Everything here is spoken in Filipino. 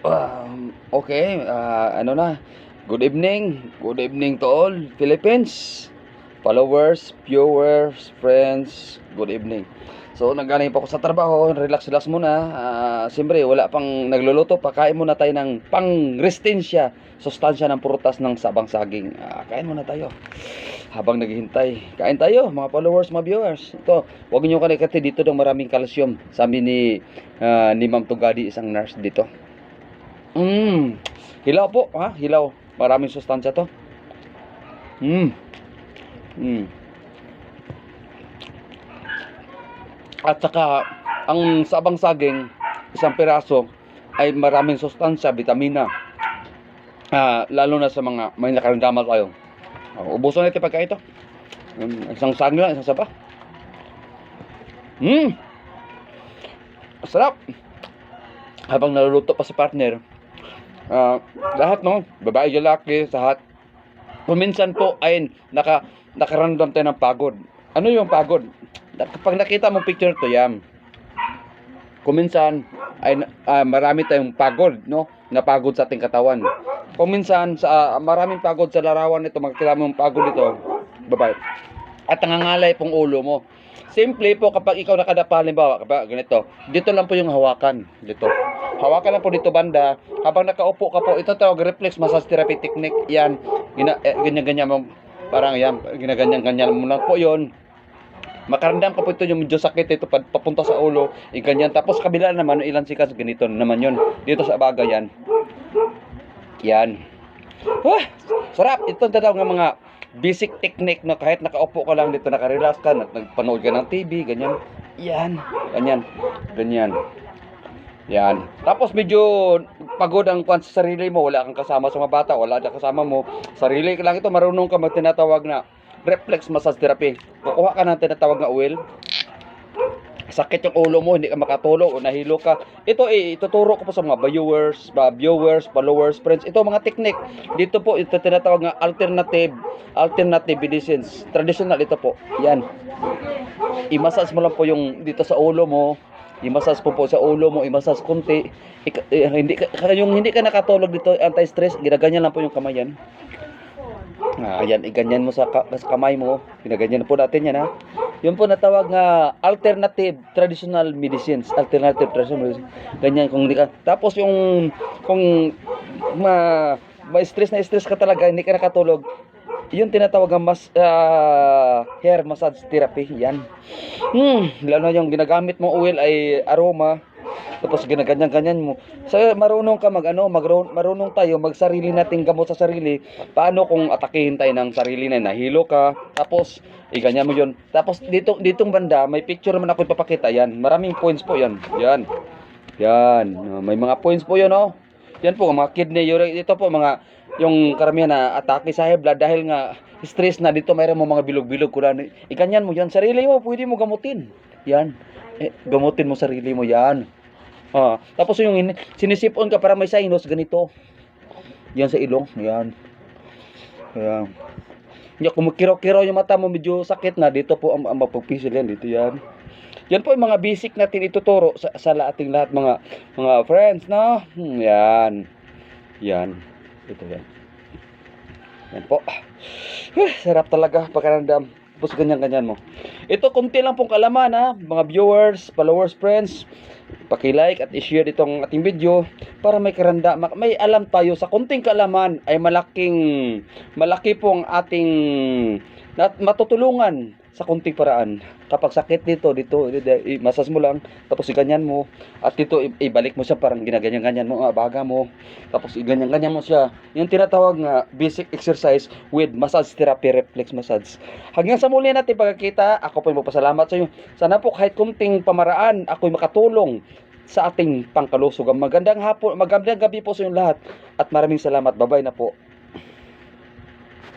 Okay, ano na, good evening to all Philippines, followers, viewers, friends, good evening. So, nanggaling pa ako sa trabaho, relax-relax muna. Siyempre, wala pang nagluluto, pakain muna tayo ng pang-resistencia, sustansya ng prutas ng sabang saging. Kain muna tayo. Habang naghihintay, kain tayo, mga followers, mga viewers. Ito, huwag niyo kalikati dito ng maraming calcium. Sabi ni Ma'am Tugadi, isang nurse dito. Hilaw po, ha? Hilaw. Maraming sustansya to. Mm. Mm. At saka, ang sabang saging, isang piraso, ay maraming sustansya, vitamina. Lalo na sa mga may nakaramdaman tayo. Ubusan natin pagka ito. Isang saging lang, isang saba. Sarap. Habang naluluto pa si partner, lahat no, babae, lalaki, lahat. Kuminsan po ay nakaramdam tayo ng pagod. Ano yung pagod? Kapag nakita mo picture to yan, kuminsan ay marami tayong pagod, no? Napagod sa ating katawan. Kuminsan sa maraming pagod sa larawan nito, makikita mo yung pagod dito, babae. At nangangalay pong ulo mo. Simple po kapag ikaw nakadapa, halimbawa, kapag ganito, dito lang po yung hawakan, dito. Hawakan lang po dito banda, habang nakaupo ka po, ito tawag reflex massage therapy technique, yan, ganyan-ganyan mo, parang yan, ginaganyan-ganyan mo lang po yun. Makaramdam ka po ito yung medyo sakit ito papunta sa ulo, ganyan. Tapos kabila naman, ilan sikas, ganito naman yun, dito sa baga yan. Yan. Sarap, ito tawag ng mga basic technique na kahit nakaupo ka lang dito, nakarelax ka, nagpanood ka ng TV, ganyan. Yan, ganyan, ganyan. Yan. Tapos medyo pagod ang kwan sa sarili mo, wala kang kasama sa mga bata, wala kang kasama mo, sarili ka lang ito, marunong ka magtinatawag na reflex massage therapy. Kukuha ka ng tinatawag na oil, sakit yung ulo mo, hindi ka makatulog o nahilo ka. Ito ituturo ko po sa mga viewers, followers, friends. Ito mga technique. Dito po ito tinatawag nga alternative medicines. Traditional ito po. Yan. I-massage mo lang po yung dito sa ulo mo. I-massage po sa ulo mo, i-massage konti. Hindi ka nakatulog dito, anti-stress, ginaganyan lang po yung kamay yan. Ayan, iganyan mo sa kamay mo. Ginaganyan po natin yan, ha. Yun po natawag nga alternative traditional medicines. Alternative traditional medicines. Ganyan kung hindi ka. Tapos yung kung ma-stress na stress ka talaga, hindi ka nakatulog. Yun tinatawag nga hair massage therapy. Yan. Lalo yung ginagamit mo oil ay aroma. Tapos ginaganyan-ganyan mo. So marunong ka marunong tayo magsarili nating gamot sa sarili. Paano kung atakihin tayo ng sarili na nahilo ka, tapos iganyan mo 'yon. Tapos ditong banda may picture naman ako ipapakita yan. Maraming points po 'yan. Yan. Yan. May mga points po 'yon, oh. Yan po mga kidney, ito po mga yung karamihan na atake sa high blood dahil nga stress na dito, mayroon mo mga bilog-bilog kuran. Iganyan mo 'yan. Sarili mo pwede mo gamutin. Yan. Gamutin mo sarili mo 'yan. Tapos yung sinisipon ka para may sinus, ganito. Yan sa ilong, yan. Ayan. Yan, kung kiraw-kiraw yung mata mo, medyo sakit na, dito po ang mapagpisil yan, dito yan. Yan po yung mga basic natin ituturo sa ating lahat mga friends, no? Yan. Yan. Ito yan. Yan po. Sarap talaga pakiramdam. Tapos ganyan-ganyan mo. Ito, kunti lang pong kalaman, ha, mga viewers, followers, friends. Paki-like at i-share itong ating video para may may alam tayo sa kunting kaalaman ay malaki pong ating matutulungan sa kunting paraan. Kapag sakit dito, i-massage mo lang, tapos iganyan mo, at dito ibalik mo siya, parang ginaganyan-ganyan mo ang baga mo, tapos iganyan-ganyan mo siya. Yung tinatawag nga basic exercise with massage therapy, reflex massage. Hanggang sa muli natin pagkakita, ako po magpasalamat sa inyo. Sana po kahit kunting pamaraan ako'y makatulong sa ating pangkalusog. Magandang hapon, magandang gabi po sa inyong lahat, at maraming salamat. Bye-bye na po.